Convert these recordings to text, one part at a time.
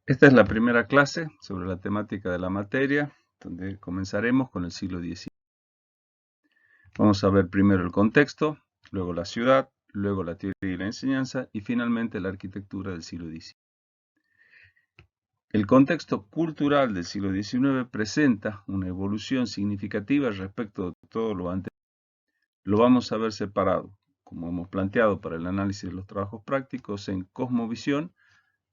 Esta es la primera clase sobre la temática de la materia, donde comenzaremos con el siglo XIX. Vamos a ver primero el contexto, luego la ciudad, luego la teoría y la enseñanza y finalmente la arquitectura del siglo XIX. El contexto cultural del siglo XIX presenta una evolución significativa respecto de todo lo anterior. Lo vamos a ver separado, como hemos planteado para el análisis de los trabajos prácticos, en cosmovisión,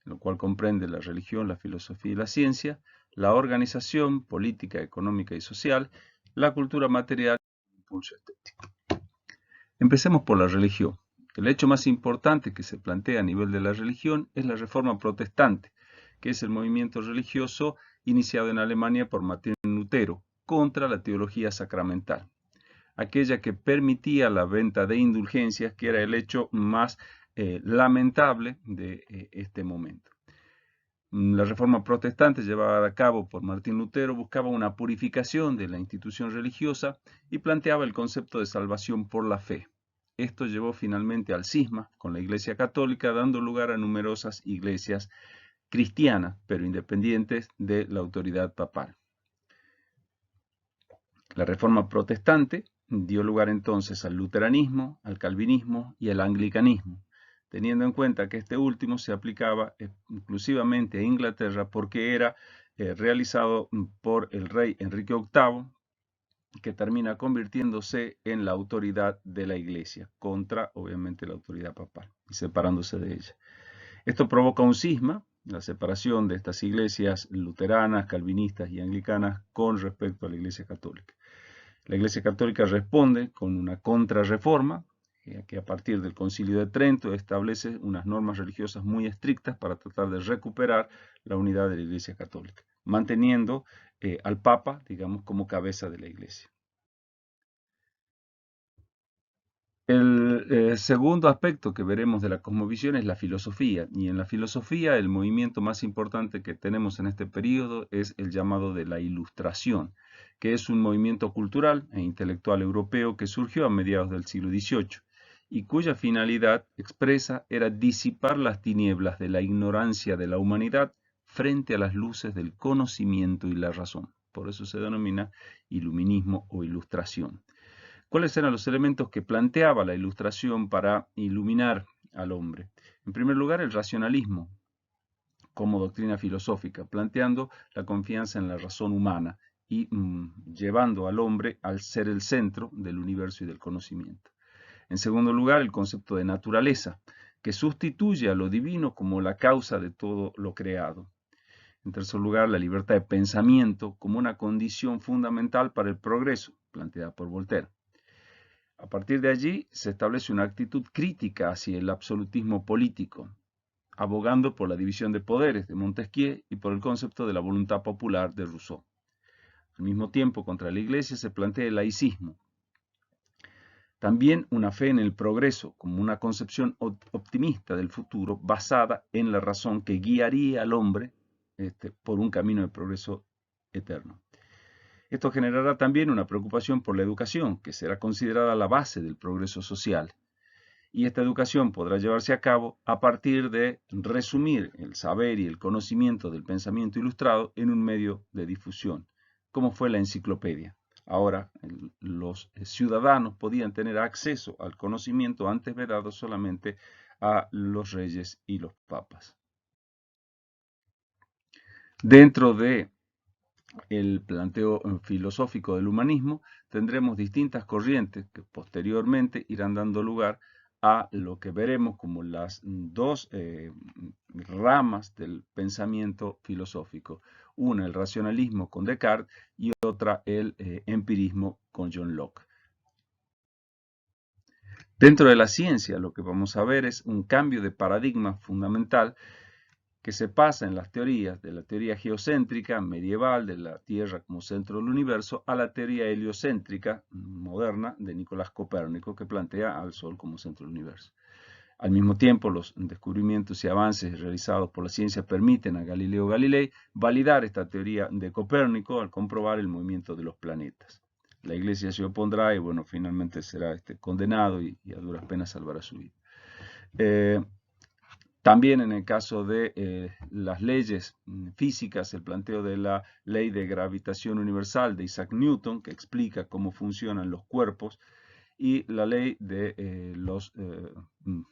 lo cual comprende la religión, la filosofía y la ciencia, la organización política, económica y social, la cultura material y el impulso estético. Empecemos por la religión. El hecho más importante que se plantea a nivel de la religión es la Reforma Protestante, que es el movimiento religioso iniciado en Alemania por Martín Lutero contra la teología sacramental, aquella que permitía la venta de indulgencias, que era el hecho más lamentable de este momento. La reforma protestante llevada a cabo por Martín Lutero buscaba una purificación de la institución religiosa y planteaba el concepto de salvación por la fe. Esto llevó finalmente al cisma con la Iglesia Católica, dando lugar a numerosas iglesias cristianas, pero independientes de la autoridad papal. La reforma protestante dio lugar entonces al luteranismo, al calvinismo y al anglicanismo, teniendo en cuenta que este último se aplicaba exclusivamente a Inglaterra porque era realizado por el rey Enrique VIII, que termina convirtiéndose en la autoridad de la Iglesia, contra obviamente la autoridad papal, y separándose de ella. Esto provoca un cisma, la separación de estas iglesias luteranas, calvinistas y anglicanas con respecto a la Iglesia Católica. La Iglesia Católica responde con una contrarreforma, que a partir del Concilio de Trento establece unas normas religiosas muy estrictas para tratar de recuperar la unidad de la Iglesia Católica, manteniendo al Papa, digamos, como cabeza de la Iglesia. El segundo aspecto que veremos de la cosmovisión es la filosofía, y en la filosofía el movimiento más importante que tenemos en este periodo es el llamado de la Ilustración, que es un movimiento cultural e intelectual europeo que surgió a mediados del siglo XVIII y cuya finalidad expresa era disipar las tinieblas de la ignorancia de la humanidad frente a las luces del conocimiento y la razón. Por eso se denomina iluminismo o ilustración. ¿Cuáles eran los elementos que planteaba la Ilustración para iluminar al hombre? En primer lugar, el racionalismo como doctrina filosófica, planteando la confianza en la razón humana y llevando al hombre al ser el centro del universo y del conocimiento. En segundo lugar, el concepto de naturaleza, que sustituye a lo divino como la causa de todo lo creado. En tercer lugar, la libertad de pensamiento como una condición fundamental para el progreso, planteada por Voltaire. A partir de allí se establece una actitud crítica hacia el absolutismo político, abogando por la división de poderes de Montesquieu y por el concepto de la voluntad popular de Rousseau. Al mismo tiempo, contra la Iglesia se plantea el laicismo. También una fe en el progreso como una concepción optimista del futuro basada en la razón que guiaría al hombre por un camino de progreso eterno. Esto generará también una preocupación por la educación, que será considerada la base del progreso social. Y esta educación podrá llevarse a cabo a partir de resumir el saber y el conocimiento del pensamiento ilustrado en un medio de difusión, como fue la enciclopedia. Ahora, los ciudadanos podían tener acceso al conocimiento antes vedado solamente a los reyes y los papas. Dentro de el planteo filosófico del humanismo, tendremos distintas corrientes que posteriormente irán dando lugar a lo que veremos como las dos ramas del pensamiento filosófico. Una, el racionalismo con Descartes, y otra, el empirismo con John Locke. Dentro de la ciencia, lo que vamos a ver es un cambio de paradigma fundamental que se pasa en las teorías de la teoría geocéntrica medieval de la Tierra como centro del universo a la teoría heliocéntrica moderna de Nicolás Copérnico, que plantea al Sol como centro del universo. Al mismo tiempo, los descubrimientos y avances realizados por la ciencia permiten a Galileo Galilei validar esta teoría de Copérnico al comprobar el movimiento de los planetas. La Iglesia se opondrá y, bueno, finalmente será condenado y a duras penas salvará su vida. También en el caso de las leyes físicas, el planteo de la ley de gravitación universal de Isaac Newton, que explica cómo funcionan los cuerpos, y la ley de los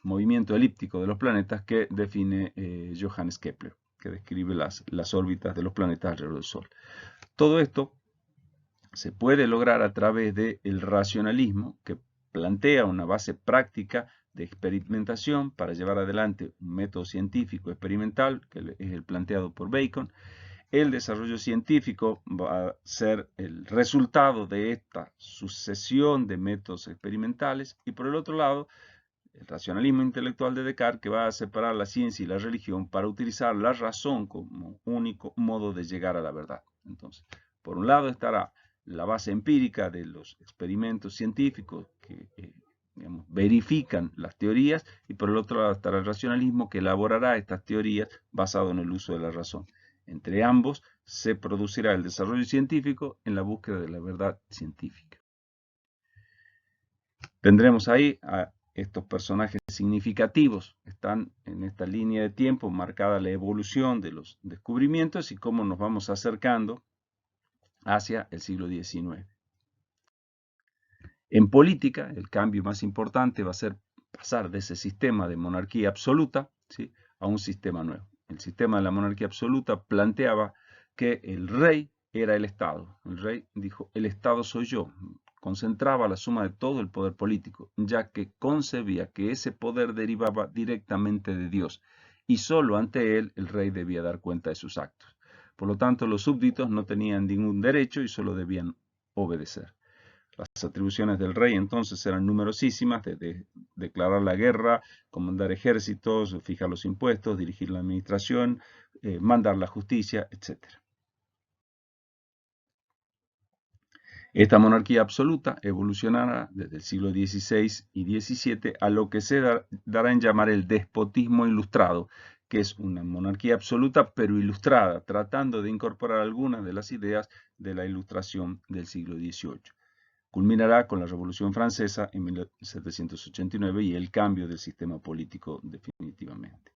movimiento elíptico de los planetas que define Johannes Kepler, que describe las órbitas de los planetas alrededor del Sol. Todo esto se puede lograr a través del racionalismo, que plantea una base práctica de experimentación para llevar adelante un método científico experimental, que es el planteado por Bacon. El desarrollo científico va a ser el resultado de esta sucesión de métodos experimentales, y por el otro lado, el racionalismo intelectual de Descartes, que va a separar la ciencia y la religión para utilizar la razón como único modo de llegar a la verdad. Entonces, por un lado estará la base empírica de los experimentos científicos que digamos, verifican las teorías, y por el otro lado estará el racionalismo, que elaborará estas teorías basado en el uso de la razón. Entre ambos se producirá el desarrollo científico en la búsqueda de la verdad científica. Tendremos ahí a estos personajes significativos. Están en esta línea de tiempo marcada la evolución de los descubrimientos y cómo nos vamos acercando hacia el siglo XIX. En política, el cambio más importante va a ser pasar de ese sistema de monarquía absoluta, ¿sí?, a un sistema nuevo. El sistema de la monarquía absoluta planteaba que el rey era el Estado. El rey dijo, el Estado soy yo. Concentraba la suma de todo el poder político, ya que concebía que ese poder derivaba directamente de Dios, y solo ante él el rey debía dar cuenta de sus actos. Por lo tanto, los súbditos no tenían ningún derecho y solo debían obedecer. Las atribuciones del rey entonces eran numerosísimas, desde declarar la guerra, comandar ejércitos, fijar los impuestos, dirigir la administración, mandar la justicia, etc. Esta monarquía absoluta evolucionará desde el siglo XVI y XVII a lo que se dará en llamar el despotismo ilustrado, que es una monarquía absoluta pero ilustrada, tratando de incorporar algunas de las ideas de la ilustración del siglo XVIII. Culminará con la Revolución Francesa en 1789 y el cambio del sistema político definitivamente.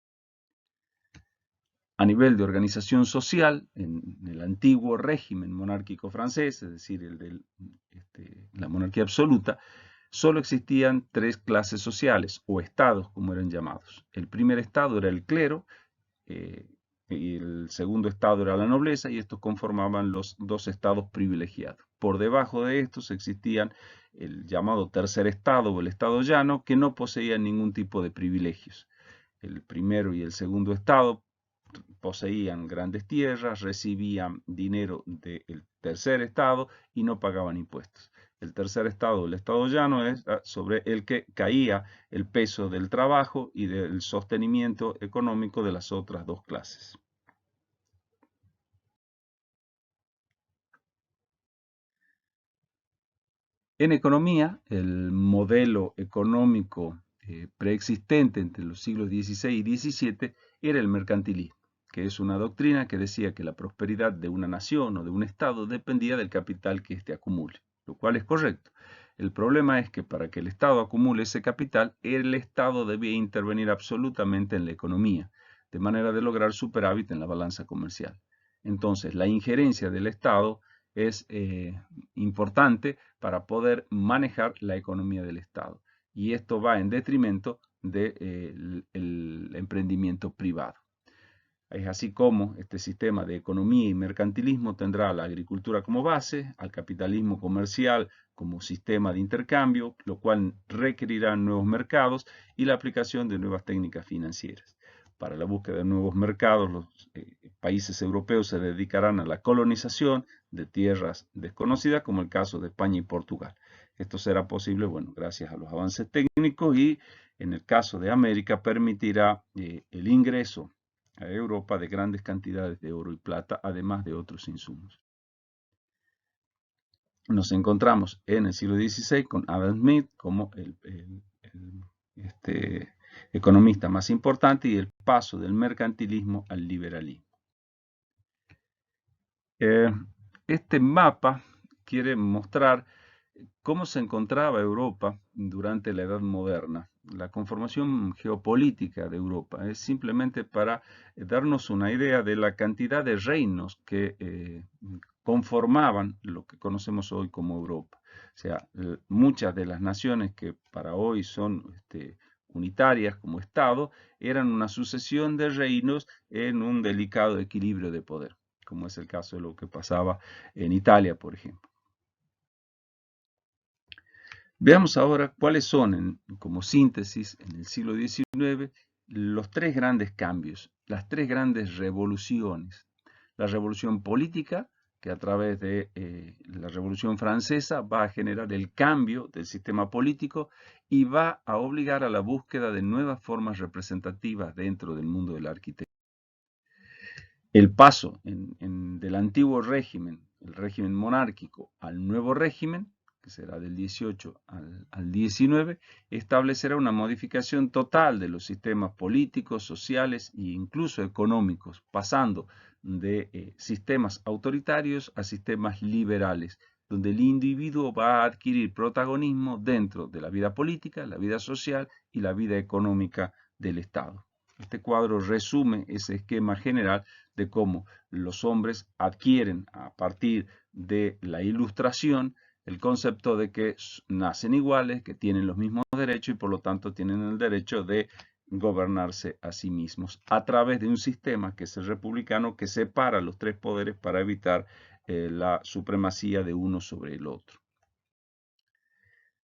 A nivel de organización social, en el antiguo régimen monárquico francés, es decir, el de la monarquía absoluta, solo existían tres clases sociales, o estados como eran llamados. El primer estado era el clero, y el segundo estado era la nobleza, y estos conformaban los dos estados privilegiados. Por debajo de estos existían el llamado tercer estado o el estado llano, que no poseían ningún tipo de privilegios. El primero y el segundo estado poseían grandes tierras, recibían dinero del tercer estado y no pagaban impuestos. El tercer estado, el estado llano, es sobre el que caía el peso del trabajo y del sostenimiento económico de las otras dos clases. En economía, el modelo económico preexistente entre los siglos XVI y XVII era el mercantilismo, que es una doctrina que decía que la prosperidad de una nación o de un estado dependía del capital que éste acumule, lo cual es correcto. El problema es que para que el Estado acumule ese capital, el Estado debía intervenir absolutamente en la economía, de manera de lograr superávit en la balanza comercial. Entonces, la injerencia del Estado es importante para poder manejar la economía del Estado. Y esto va en detrimento del emprendimiento privado. Es así como este sistema de economía y mercantilismo tendrá a la agricultura como base, al capitalismo comercial como sistema de intercambio, lo cual requerirá nuevos mercados y la aplicación de nuevas técnicas financieras. Para la búsqueda de nuevos mercados, los países europeos se dedicarán a la colonización de tierras desconocidas, como el caso de España y Portugal. Esto será posible, bueno, gracias a los avances técnicos, y en el caso de América permitirá el ingreso a Europa de grandes cantidades de oro y plata, además de otros insumos. Nos encontramos en el siglo XVI con Adam Smith como el economista más importante, y el paso del mercantilismo al liberalismo. Este mapa quiere mostrar cómo se encontraba Europa durante la Edad Moderna, la conformación geopolítica de Europa. Es simplemente para darnos una idea de la cantidad de reinos que conformaban lo que conocemos hoy como Europa. O sea, muchas de las naciones que para hoy son unitarias como Estado eran una sucesión de reinos en un delicado equilibrio de poder, como es el caso de lo que pasaba en Italia, por ejemplo. Veamos ahora cuáles son, como síntesis, en el siglo XIX, los tres grandes cambios, las tres grandes revoluciones. La revolución política, que a través de la Revolución Francesa va a generar el cambio del sistema político y va a obligar a la búsqueda de nuevas formas representativas dentro del mundo de la arquitectura. El paso del antiguo régimen, el régimen monárquico, al nuevo régimen, que será del 18 al 19, establecerá una modificación total de los sistemas políticos, sociales e incluso económicos, pasando de sistemas autoritarios a sistemas liberales, donde el individuo va a adquirir protagonismo dentro de la vida política, la vida social y la vida económica del Estado. Este cuadro resume ese esquema general de cómo los hombres adquieren a partir de la Ilustración el concepto de que nacen iguales, que tienen los mismos derechos y por lo tanto tienen el derecho de gobernarse a sí mismos a través de un sistema que es el republicano que separa los tres poderes para evitar la supremacía de uno sobre el otro.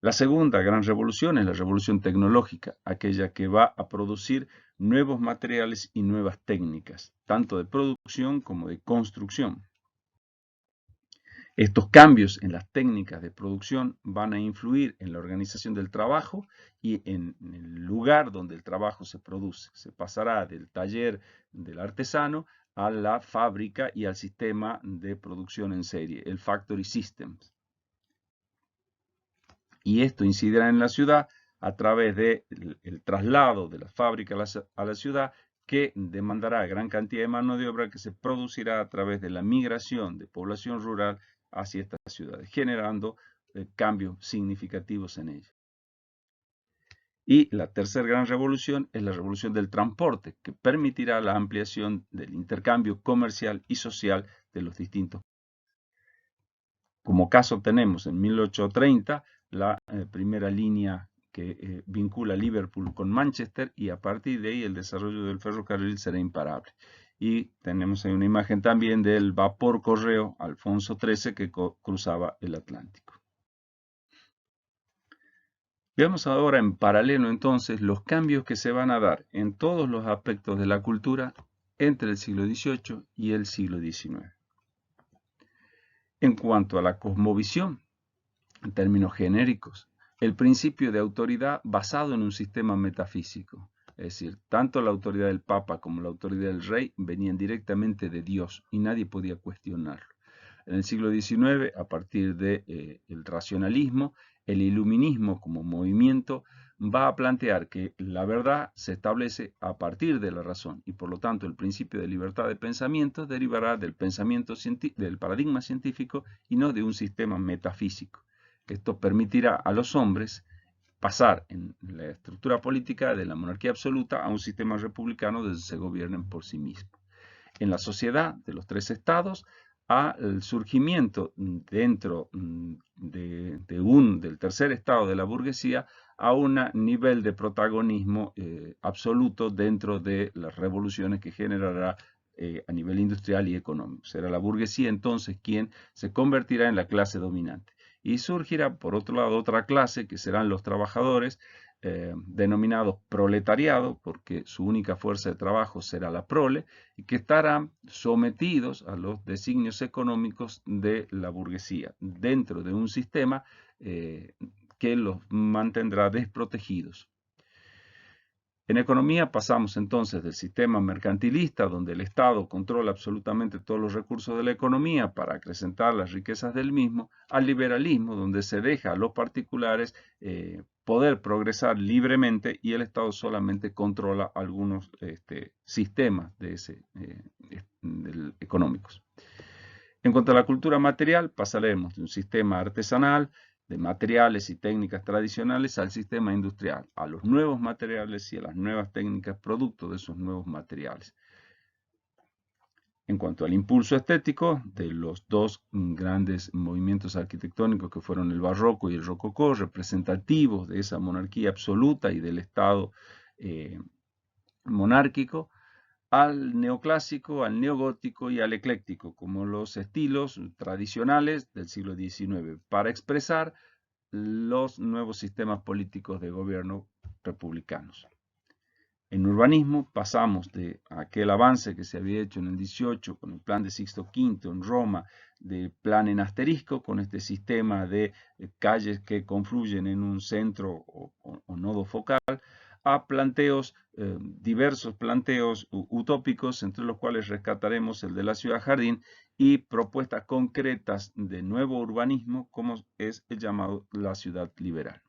La segunda gran revolución es la revolución tecnológica, aquella que va a producir nuevos materiales y nuevas técnicas, tanto de producción como de construcción. Estos cambios en las técnicas de producción van a influir en la organización del trabajo y en el lugar donde el trabajo se produce. Se pasará del taller del artesano a la fábrica y al sistema de producción en serie, el Factory Systems. Y esto incidirá en la ciudad a través del traslado de la fábrica a la ciudad, que demandará gran cantidad de mano de obra que se producirá a través de la migración de población rural hacia estas ciudades, generando cambios significativos en ellas. Y la tercera gran revolución es la revolución del transporte, que permitirá la ampliación del intercambio comercial y social de los distintos. Como caso tenemos en 1830 la primera línea que vincula Liverpool con Manchester y a partir de ahí el desarrollo del ferrocarril será imparable. Y tenemos ahí una imagen también del vapor correo Alfonso XIII que cruzaba el Atlántico. Veamos ahora en paralelo entonces los cambios que se van a dar en todos los aspectos de la cultura entre el siglo XVIII y el siglo XIX. En cuanto a la cosmovisión, en términos genéricos, el principio de autoridad basado en un sistema metafísico. Es decir, tanto la autoridad del Papa como la autoridad del Rey venían directamente de Dios y nadie podía cuestionarlo. En el siglo XIX, a partir del racionalismo, el iluminismo como movimiento va a plantear que la verdad se establece a partir de la razón y por lo tanto el principio de libertad de pensamiento derivará del del paradigma científico y no de un sistema metafísico. Esto permitirá a los hombres pasar en la estructura política de la monarquía absoluta a un sistema republicano donde se gobiernen por sí mismos. En la sociedad de los tres estados, al surgimiento dentro del tercer estado de la burguesía a un nivel de protagonismo absoluto dentro de las revoluciones que generará a nivel industrial y económico. Será la burguesía entonces quien se convertirá en la clase dominante. Y surgirá, por otro lado, otra clase que serán los trabajadores, denominados proletariado, porque su única fuerza de trabajo será la prole, y que estarán sometidos a los designios económicos de la burguesía, dentro de un sistema que los mantendrá desprotegidos. En economía pasamos entonces del sistema mercantilista, donde el Estado controla absolutamente todos los recursos de la economía para acrecentar las riquezas del mismo, al liberalismo, donde se deja a los particulares poder progresar libremente y el Estado solamente controla algunos sistemas económicos. En cuanto a la cultura material, pasaremos de un sistema artesanal de materiales y técnicas tradicionales al sistema industrial, a los nuevos materiales y a las nuevas técnicas producto de esos nuevos materiales. En cuanto al impulso estético de los dos grandes movimientos arquitectónicos que fueron el barroco y el rococó, representativos de esa monarquía absoluta y del Estado monárquico, al neoclásico, al neogótico y al ecléctico, como los estilos tradicionales del siglo XIX, para expresar los nuevos sistemas políticos de gobierno republicanos. En urbanismo pasamos de aquel avance que se había hecho en el 18 con el plan de Sixto V en Roma, de plan en asterisco, con este sistema de calles que confluyen en un centro o nodo focal, a planteos, diversos planteos utópicos, entre los cuales rescataremos el de la ciudad jardín y propuestas concretas de nuevo urbanismo, como es el llamado la ciudad liberal.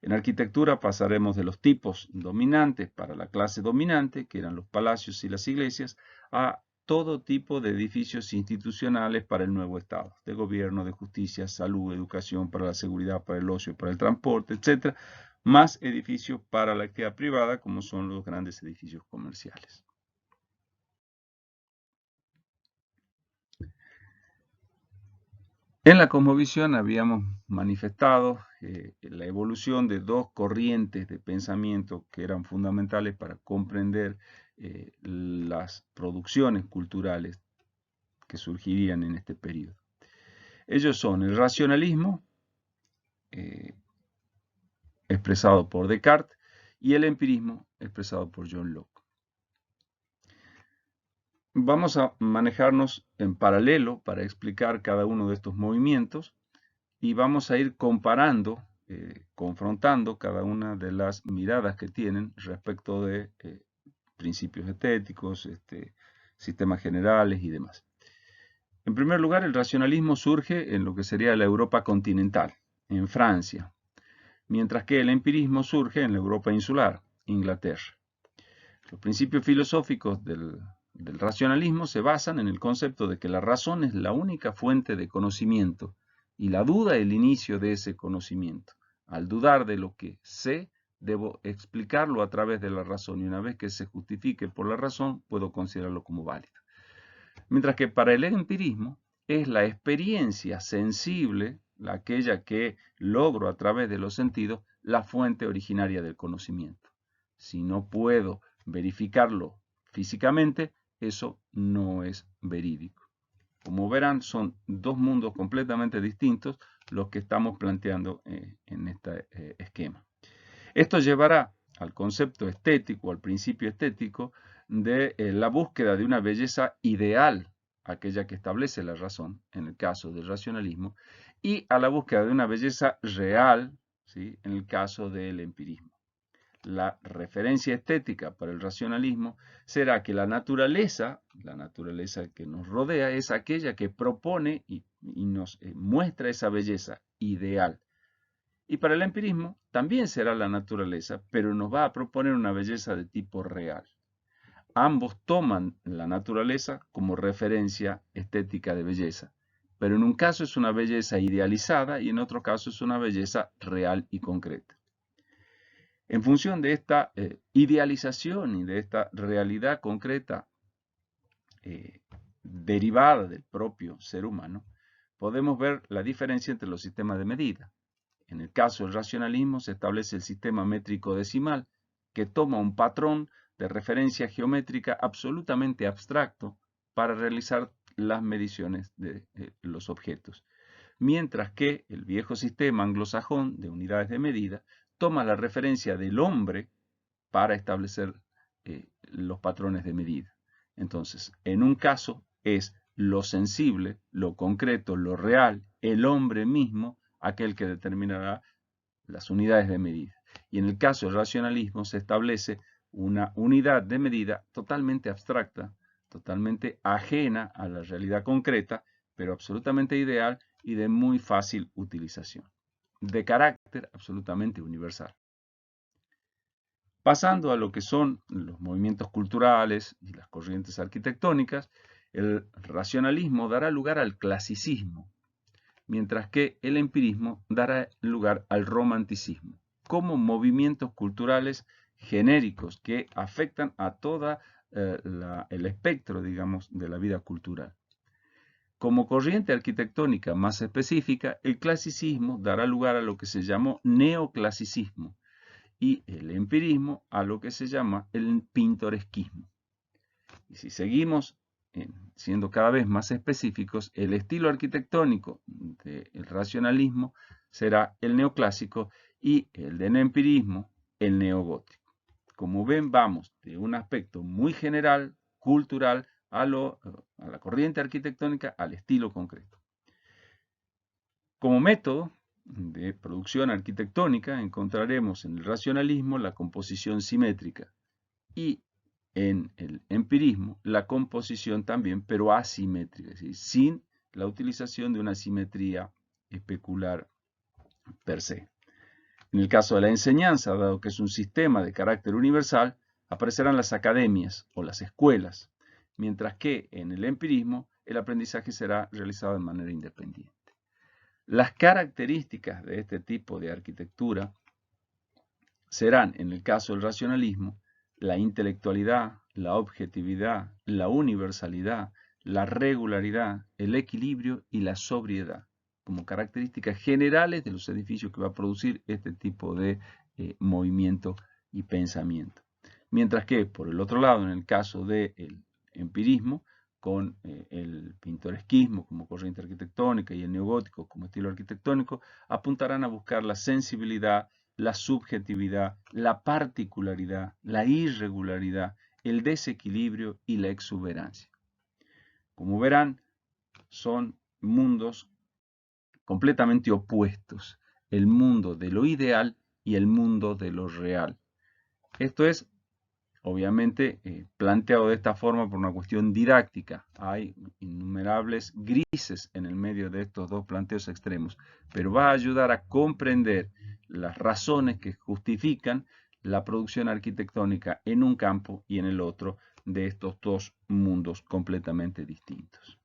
En arquitectura pasaremos de los tipos dominantes para la clase dominante, que eran los palacios y las iglesias, a todo tipo de edificios institucionales para el nuevo Estado, de gobierno, de justicia, salud, educación, para la seguridad, para el ocio, para el transporte, etc., más edificios para la actividad privada, como son los grandes edificios comerciales. En la cosmovisión habíamos manifestado la evolución de dos corrientes de pensamiento que eran fundamentales para comprender las producciones culturales que surgirían en este periodo. Ellos son el racionalismo, expresado por Descartes, y el empirismo, expresado por John Locke. Vamos a manejarnos en paralelo para explicar cada uno de estos movimientos y vamos a ir comparando, confrontando cada una de las miradas que tienen respecto de principios estéticos, sistemas generales y demás. En primer lugar, el racionalismo surge en lo que sería la Europa continental, en Francia, mientras que el empirismo surge en la Europa insular, Inglaterra. Los principios filosóficos del racionalismo se basan en el concepto de que la razón es la única fuente de conocimiento y la duda el inicio de ese conocimiento. Al dudar de lo que sé, debo explicarlo a través de la razón y una vez que se justifique por la razón, puedo considerarlo como válido. Mientras que para el empirismo es la experiencia sensible, aquella que logro a través de los sentidos, la fuente originaria del conocimiento. Si no puedo verificarlo físicamente, eso no es verídico. Como verán, son dos mundos completamente distintos los que estamos planteando en este esquema. Esto llevará al concepto estético, al principio estético, de la búsqueda de una belleza ideal, aquella que establece la razón, en el caso del racionalismo, y a la búsqueda de una belleza real, ¿sí?, en el caso del empirismo. La referencia estética para el racionalismo será que la naturaleza que nos rodea es aquella que propone y nos muestra esa belleza ideal. Y para el empirismo también será la naturaleza, pero nos va a proponer una belleza de tipo real. Ambos toman la naturaleza como referencia estética de belleza, pero en un caso es una belleza idealizada y en otro caso es una belleza real y concreta. En función de esta idealización y de esta realidad concreta derivada del propio ser humano, podemos ver la diferencia entre los sistemas de medida. En el caso del racionalismo se establece el sistema métrico decimal, que toma un patrón de referencia geométrica absolutamente abstracto para realizar las mediciones de los objetos. Mientras que el viejo sistema anglosajón de unidades de medida toma la referencia del hombre para establecer los patrones de medida. Entonces, en un caso es lo sensible, lo concreto, lo real, el hombre mismo, aquel que determinará las unidades de medida. Y en el caso del racionalismo se establece una unidad de medida totalmente abstracta, totalmente ajena a la realidad concreta, pero absolutamente ideal y de muy fácil utilización, de carácter absolutamente universal. Pasando a lo que son los movimientos culturales y las corrientes arquitectónicas, el racionalismo dará lugar al clasicismo. mientras que el empirismo dará lugar al romanticismo, como movimientos culturales genéricos que afectan a todo el espectro, digamos, de la vida cultural. Como corriente arquitectónica más específica, el clasicismo dará lugar a lo que se llamó neoclasicismo y el empirismo a lo que se llama el pintoresquismo. Y si seguimos siendo cada vez más específicos, el estilo arquitectónico del racionalismo será el neoclásico y el del empirismo el neogótico. Como ven, vamos de un aspecto muy general, cultural, a la corriente arquitectónica, al estilo concreto. Como método de producción arquitectónica encontraremos en el racionalismo la composición simétrica y en el empirismo la composición también, pero asimétrica, es decir, sin la utilización de una simetría especular per se. En el caso de la enseñanza, dado que es un sistema de carácter universal, aparecerán las academias o las escuelas, mientras que en el empirismo el aprendizaje será realizado de manera independiente. Las características de este tipo de arquitectura serán, en el caso del racionalismo, la intelectualidad, la objetividad, la universalidad, la regularidad, el equilibrio y la sobriedad, como características generales de los edificios que va a producir este tipo de movimiento y pensamiento. Mientras que, por el otro lado, en el caso del empirismo, con el pintoresquismo como corriente arquitectónica y el neogótico como estilo arquitectónico, apuntarán a buscar la sensibilidad, la subjetividad, la particularidad, la irregularidad, el desequilibrio y la exuberancia. Como verán, son mundos completamente opuestos, el mundo de lo ideal y el mundo de lo real. Esto es, obviamente, planteado de esta forma por una cuestión didáctica. Hay innumerables grises en el medio de estos dos planteos extremos, pero va a ayudar a comprender las razones que justifican la producción arquitectónica en un campo y en el otro de estos dos mundos completamente distintos.